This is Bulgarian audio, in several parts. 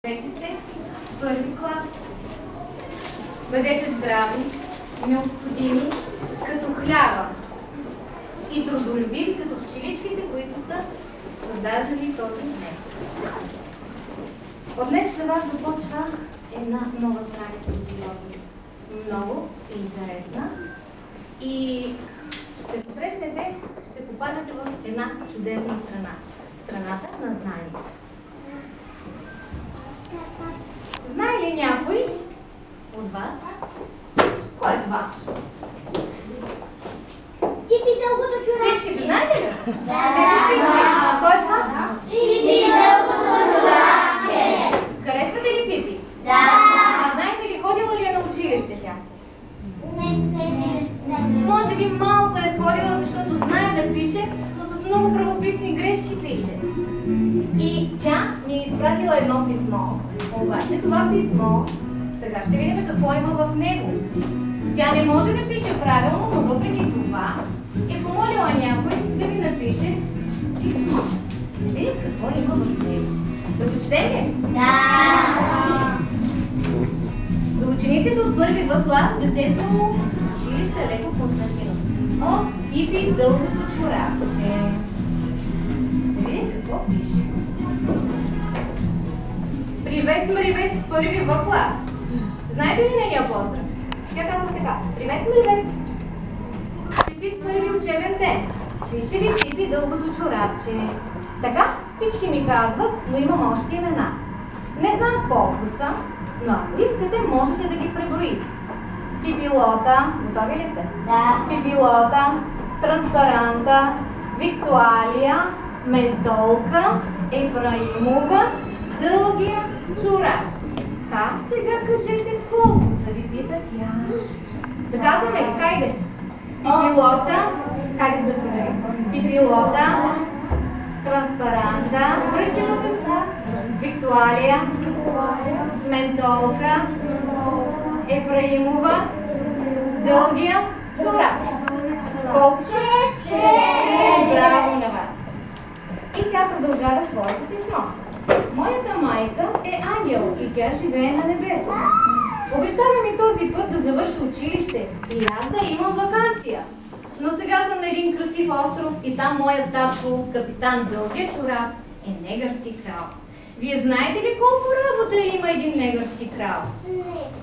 Вече сте първи клас. Бъдете здрави, необходими, като хляба и трудолюбиви, като пчеличките, които са създадали този днес. От днес за вас започва една нова страница от живота ви. Много интересна и ще се срещнете, ще попаднете в една чудесна страна. Страната на знанието. Знае ли някой от вас? Кой е това? Пипи дългото чорапче. Всичките знаете ли? Да. Всички. Кой е това? Пипи дългото чорапче. Харесвате ли Пипи? Да. А знаете ли, ходила ли е на училище тя? Не. Може би малко е ходила, защото знае да пише, но с много правописни грешки пише. И тя ни е изпратила едно писмо. Обаче това писмо, сега ще видим какво има в него. Тя не може да пише правилно, но въпреки това е помолила някой да ви напише писмо. Да видим какво има в него. Да го четем ли? Да. За учениците от първи В клас, 10-то училище Леко Константинов. От Пипи дългото чорапче. Да видим какво пише. Привет, първи В клас. Знаете ли нейния поздрав? Тя казва така. Привет. Честит първи учебен ден. Пише ви Пипи дългото чорапче. Така всички ми казват, но имам още имена. Не знам колко са, но ако искате, можете да ги преброите. Пипилота, готови ли сте? Да. Пипилота, Транспаранта, Виктуалия, Ментолка, Ефраимова, Дългия чорап. Сега кажете колко са ви, пита тя. Да казваме ли? Хайде. Пипилота, хайде да проверим. Пипилота, Транспаранта, връщената, Виктуалия, Ментолка, Ефраимова, Дългия чорап. Колко са? 6. Браво на вас. И тя продължава своето писмо. Моята майка е ангел и тя живее на небето. Обещава ми този път да завърша училище и аз да имам ваканция. Но сега съм на един красив остров и там моят татко, капитан Дългия чорап, е негърски крал. Вие знаете ли колко работа има един негърски крал?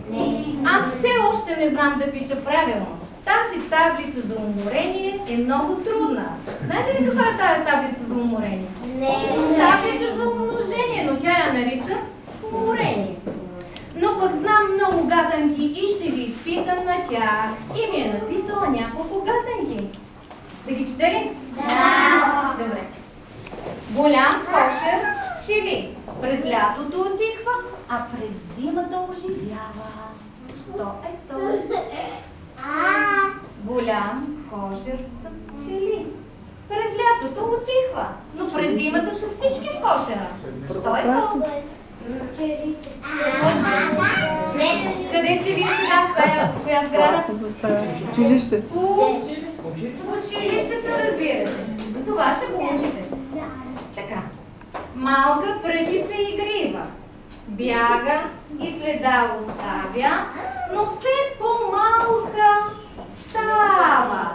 Не. Аз все още не знам да пиша правилно. Тази таблица за уморение е много трудна. Знаете ли каква е тази таблица за уморение? Не. Таблица за умножение, но тя я нарича уморение. Но пък знам много гатанки и ще ви изпитам на тях. И ми е написала няколко гатанки. Да ги чете ли? Да. Добре. Голям кошер с пчели. През лятото отихва, а през зимата оживява. Що е то? Голям кошер с пчели. През лятото отихва, но през зимата са всички в кошера. Що е то? Къде сте вие сега? В коя сграда? Училище. Училището, разбира се. Това ще го учите. Така. Малка пръчица игрива. Бяга и следа оставя, но все по-малка става.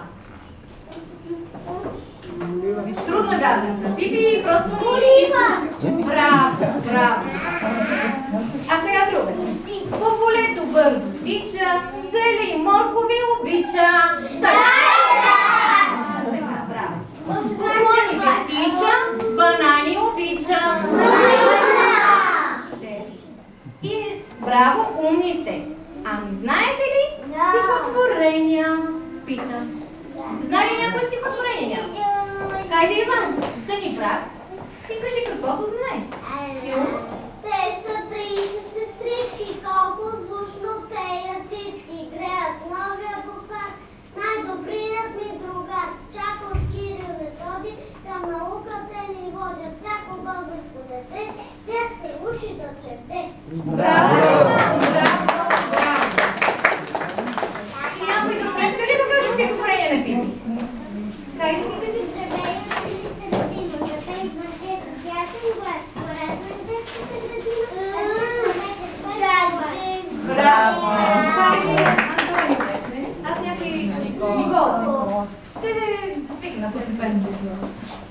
Трудна гаданка. Пипи, просто моли. Браво. А сега друга. По полето бързо тича, зеле и моркови обича. Така, браво. По склоните тича, банани обича. И браво, умни сте. Ами знаете ли стихотворения? Пита. Знае ли някой стихотворение? Хайде, Иван, стани прав и кажи каквото знаеш. Силно? Те са 30 сестрички, колко звучно пеят всички. Греят новия буквар, най-добрият ми другар. Чак от Кирил Методи, към науката ни водят. Всяко българско дете, тях се учи да чете. Браво, Иван, браво. И някой друг иска ли да каже стихотворение на Пипи? Хайде ми кажи. Градина. ще свикна постепенно.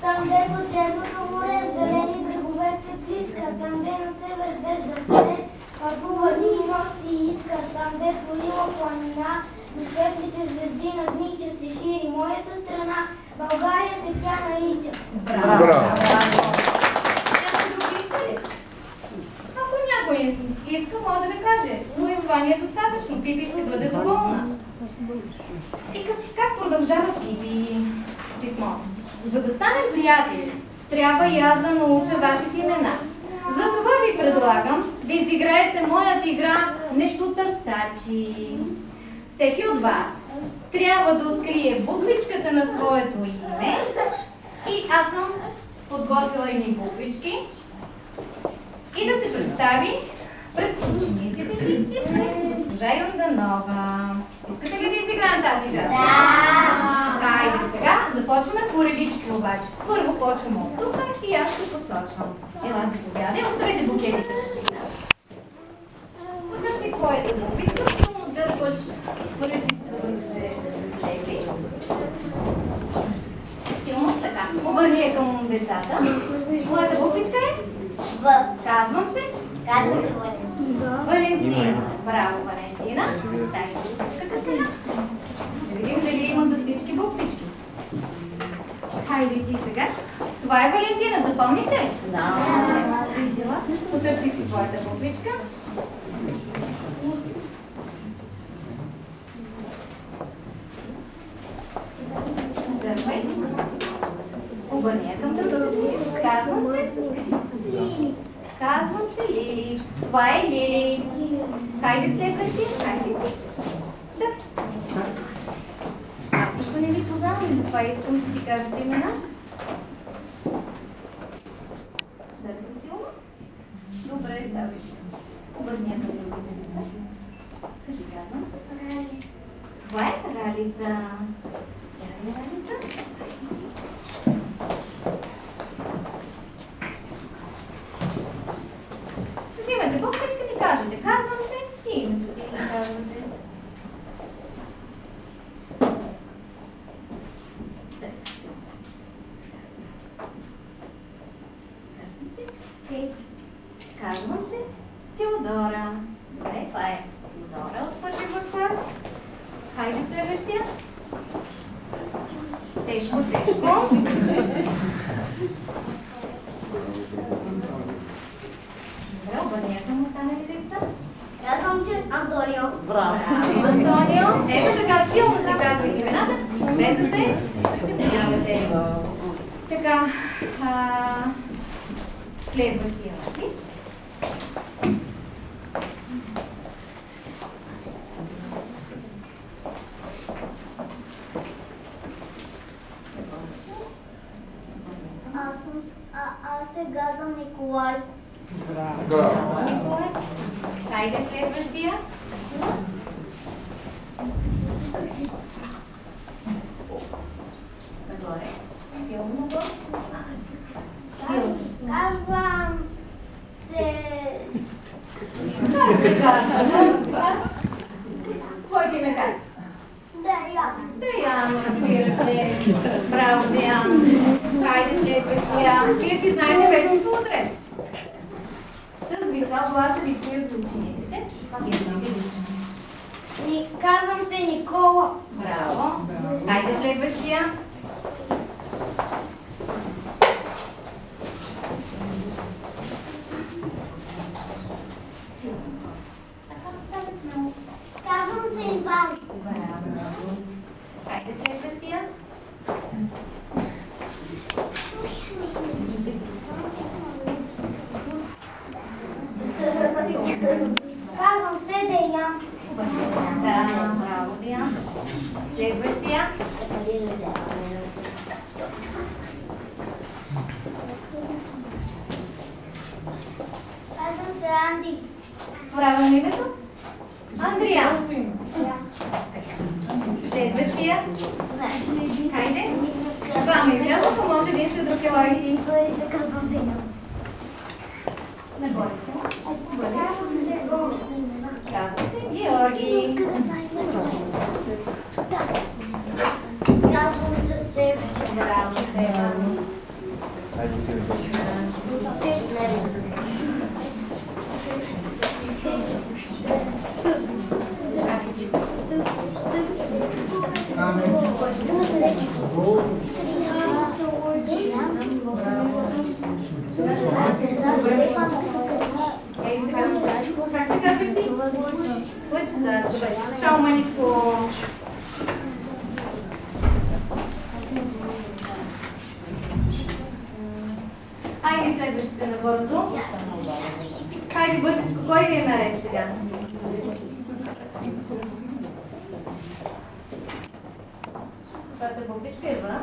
Там, дето черното море в зелени брегове се плиска, там, де на север без да спре, пътува дни и нощи иска, там, дето има планина, до светлите звезди на дни, че се шири моята страна, България се тя нарича. Браво! Някой друг иска ли? Ако някой иска, може да каже, но и това не е достатъчно. Пипи ще бъде доволна. И как продължава Пипи писмото си? За да станем приятели, трябва и аз да науча вашите имена. Затова ви предлагам да изиграете моята игра нещо търсачи. Всеки от вас трябва да открие буквичката на своето име и аз съм подготвила едни буквички и да се представи пред съучениците си и пред госпожа Йорданова. Искате ли да изиграем тази игра? Да! Хайде сега, започваме по редички обаче. Първо почваме от тук и аз ще посочвам. Ела, заповядай, оставете букетите на начина. Потърси твоята буквичка, силно дърпаш ръчицата да се лепи. Силно сега. Обърни я към децата. Моята буквичка е? В. Казвам се? Казвам се Валентина. Валентина. Браво, Валентина. Дай буквичката сега. Да видим дали има за всички буквички. Хайде ти сега. Това е Валентина, запомните ли? Да. Потърси си твоята буквичка. Дърпай. Обърни я към другата. Казвам се Лили. Казвам се Лили. Това е Лили. Хайде следващия. Хайде ти. Да. Аз също не ви познавам и затова искам да си кажете имена. Дърпай силно. Добре, ставиш. Обърни я към другите деца. Кажи, казвам се Рали. Това е Ралица. Сега ли Ралица? Взимате буквичката и казвате. Казвам се и името си да казвате. Казвам се. Казвам се Теодора. Добре, това е Теодора от първи клас. Хайде следващия. Тежко, тежко. Добре, обърни към останалите деца. Казвам се Антонио. Браво, Антонио. Ето така, силно се казват имената, без да се притеснявате. Така, следващия вади. Аз се казвам Николай. Браво, Николай. Хайде следващия. Нагоре. Силно нагоре. Силно. Казвам се... Как се казва? Твоите име как? Деян. Деян, разбира се. Браво, Деян. Хайде следващия. Вие си знаете вече по отред. С висок глас да ви чуят за учениците. Казвам се Никола. Браво. Хайде следващия. Казвам се Иван. Браво. Хайде следващия. Казвам се Деян. Да, браво, Деян. Следващия. Казвам се Анди. Правилно името? Андриан. Следващия. Хайде. Двама излязоха, може един след друг елаги. Той се казва Деян. Нагоре се. Казва се Георги. Казвам се Как се казваш ти? Лъчезар. Добре. Само маничко. Хайде следващите набързо. Хайде бързичко, кой ви е наред сега? Това да попитва.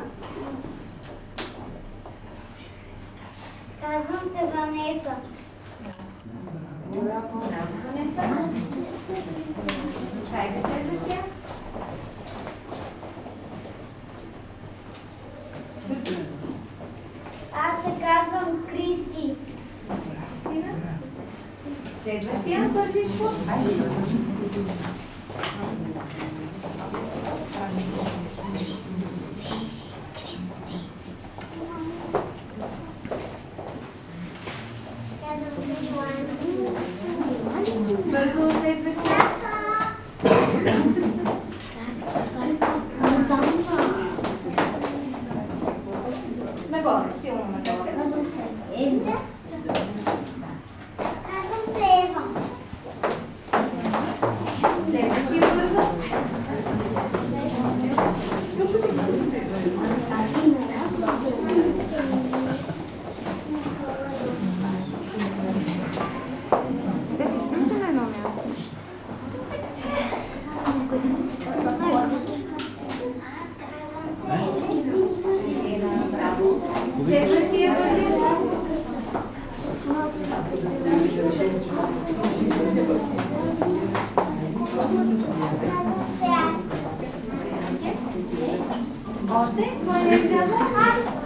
Казвам се Ванеса. Браво, Ванеса. Хайде следващия. Аз се казвам Криси. Следващия бързичко. Бързо следващия. Нагоре, силно нагоре. Казвам се Ева. Следващия бързо. Следващия бързо. Още? Кой не изляза? Аз.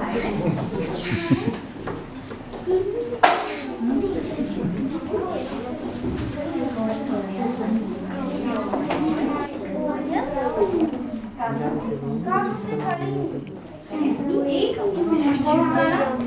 Казвам се Калин. И? Какво стана?